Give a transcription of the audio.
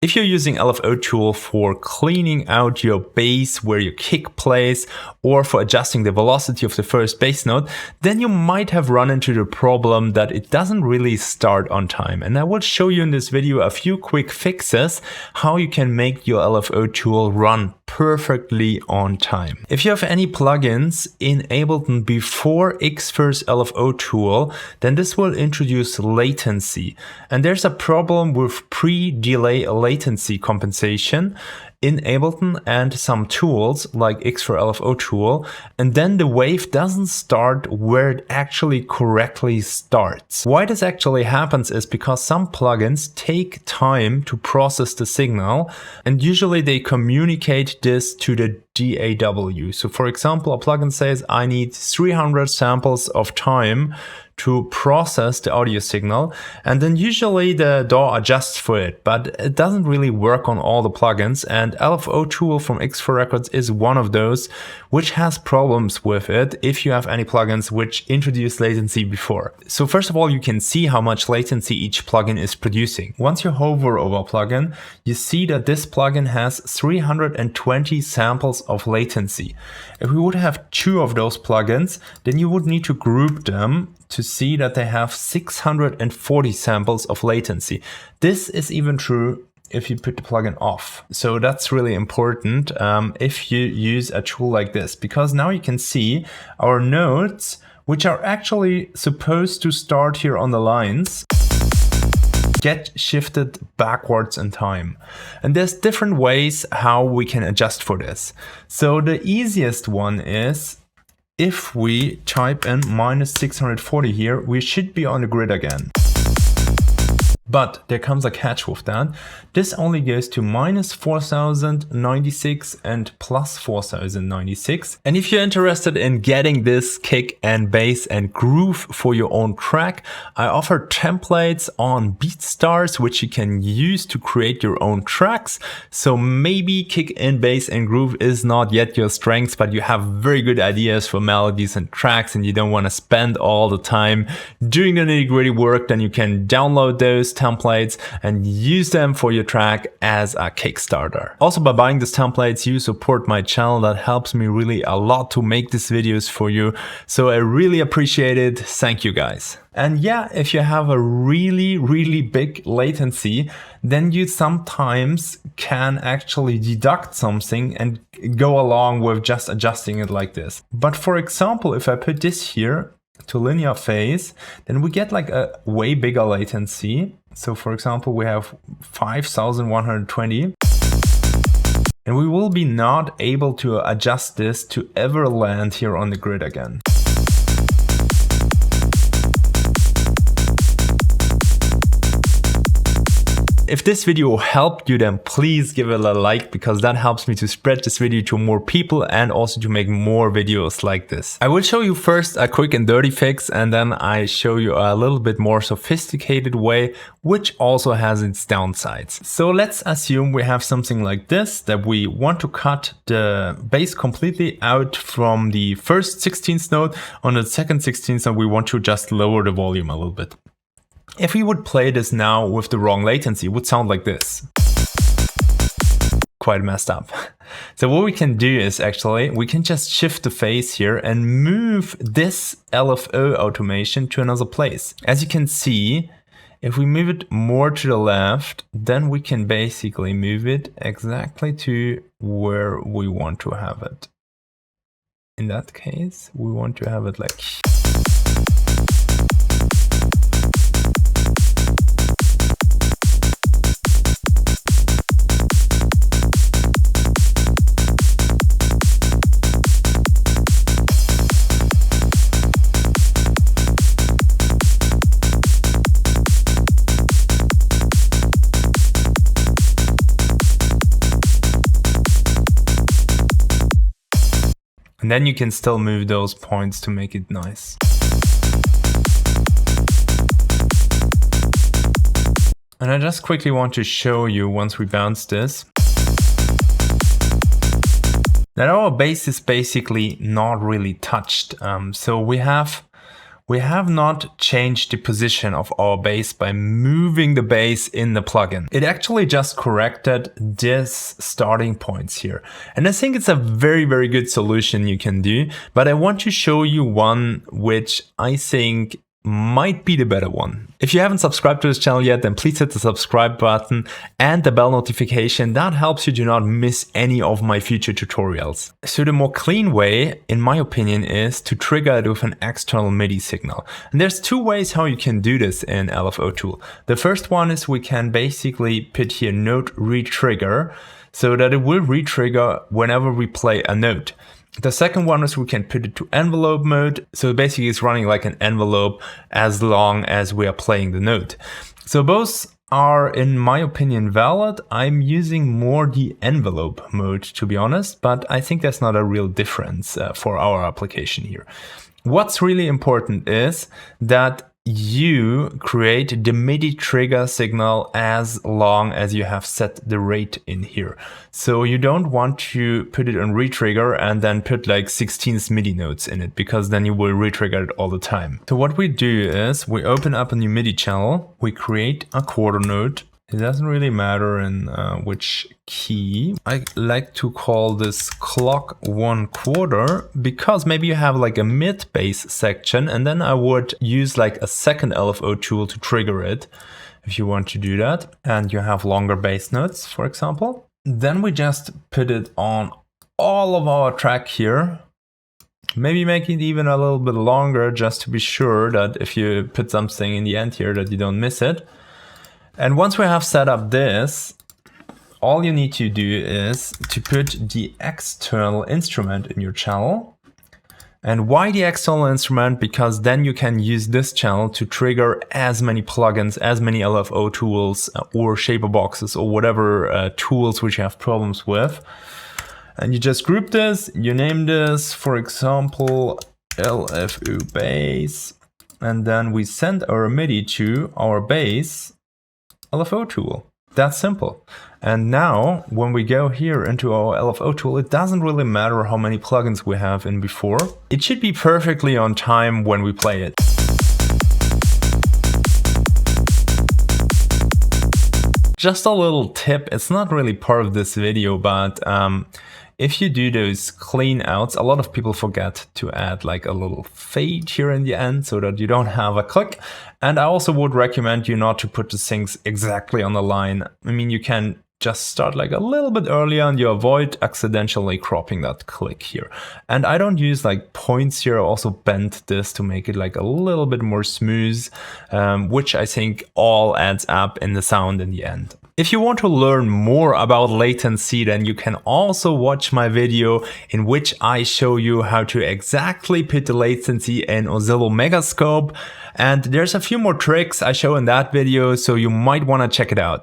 If you're using LFO tool for cleaning out your bass where your kick plays or for adjusting the velocity of the first bass note, then you might have run into the problem that it doesn't really start on time. And I will show you in this video a few quick fixes how you can make your LFO tool run perfectly on time. If you have any plugins in Ableton before Xfer LFO tool, then this will introduce latency. And there's a problem with pre-delay latency compensation in Ableton and some tools like Xfer LFO tool, and then the wave doesn't start where it actually correctly starts. Why this actually happens is because some plugins take time to process the signal, and usually they communicate this to the DAW. So for example, a plugin says I need 300 samples of time to process the audio signal, and then usually the DAW adjusts for it, but it doesn't really work on all the plugins, and LFO tool from Xfer Records is one of those which has problems with it if you have any plugins which introduce latency before. So first of all, you can see how much latency each plugin is producing. Once you hover over a plugin, you see that this plugin has 320 samples of latency. If we would have 2 of those plugins, then you would need to group them to see that they have 640 samples of latency. This is even true if you put the plugin off. So that's really important if you use a tool like this, because now you can see our notes, which are actually supposed to start here on the lines, get shifted backwards in time. And there's different ways how we can adjust for this. So the easiest one is, if we type in -640 here, we should be on the grid again. But there comes a catch with that. This only goes to -4096 and +4096. And if you're interested in getting this kick and bass and groove for your own track, I offer templates on BeatStars, which you can use to create your own tracks. So maybe kick and bass and groove is not yet your strength, but you have very good ideas for melodies and tracks, and you don't want to spend all the time doing the nitty-gritty work, then you can download those templates and use them for your track as a Kickstarter. Also, by buying these templates, you support my channel. That helps me really a lot to make these videos for you. So I really appreciate it. Thank you guys. And yeah, if you have a really big latency, then you sometimes can actually deduct something and go along with just adjusting it like this. But for example, if I put this here to linear phase, then we get like a way bigger latency. So for example, we have 5120, and we will be not able to adjust this to ever land here on the grid again. If this video helped you, then please give it a like, because that helps me to spread this video to more people and also to make more videos like this. I will show you first a quick and dirty fix, and then I show you a little bit more sophisticated way, which also has its downsides. So let's assume we have something like this, that we want to cut the bass completely out from the first 16th note. On the second 16th note, we want to just lower the volume a little bit. If we would play this now with the wrong latency, it would sound like this. Quite messed up. So what we can do is actually, we can just shift the phase here and move this LFO automation to another place. As you can see, if we move it more to the left, then we can basically move it exactly to where we want to have it. In that case, we want to have it like... And then you can still move those points to make it nice. And I just quickly want to show you, once we bounce this, that our bass is basically not really touched. So we have we have not changed the position of our bass by moving the bass in the plugin. It actually just corrected this starting points here. And I think it's a very, very good solution you can do, but I want to show you one which I think might be the better one. If you haven't subscribed to this channel yet, then please hit the subscribe button and the bell notification. That helps you to not miss any of my future tutorials. So the more clean way, in my opinion, is to trigger it with an external MIDI signal. And there's two ways how you can do this in LFO tool. The first one is we can basically put here note retrigger so that it will retrigger whenever we play a note. The second one is we can put it to envelope mode. So basically it's running like an envelope as long as we are playing the note. So both are, in my opinion, valid. I'm using more the envelope mode, to be honest, but I think that's not a real difference for our application here. What's really important is that you create the MIDI trigger signal as long as you have set the rate in here. So you don't want to put it on retrigger and then put like 16th MIDI notes in it, because then you will retrigger it all the time. So what we do is we open up a new MIDI channel, we create a quarter note. It doesn't really matter in which key. I like to call this clock 1/4 because maybe you have like a mid bass section, and then I would use like a second LFO tool to trigger it if you want to do that. And you have longer bass notes, for example. Then we just put it on all of our track here. Maybe make it even a little bit longer just to be sure that if you put something in the end here that you don't miss it. And once we have set up this, all you need to do is to put the external instrument in your channel. And why the external instrument? Because then you can use this channel to trigger as many plugins, as many LFO tools or shaper boxes or whatever tools which you have problems with. And you just group this, you name this, for example, LFO bass. And then we send our MIDI to our bass LFO tool. That's simple. And now when we go here into our LFO tool, it doesn't really matter how many plugins we have in before. It should be perfectly on time when we play it. Just a little tip, it's not really part of this video, but if you do those clean outs, a lot of people forget to add like a little fade here in the end so that you don't have a click. And I also would recommend you not to put the things exactly on the line. I mean, you can just start like a little bit earlier and you avoid accidentally cropping that click here. And I don't use like points here. I also bend this to make it like a little bit more smooth, which I think all adds up in the sound in the end. If you want to learn more about latency, then you can also watch my video in which I show you how to exactly put the latency in Oscillo Megascope. And there's a few more tricks I show in that video, so you might want to check it out.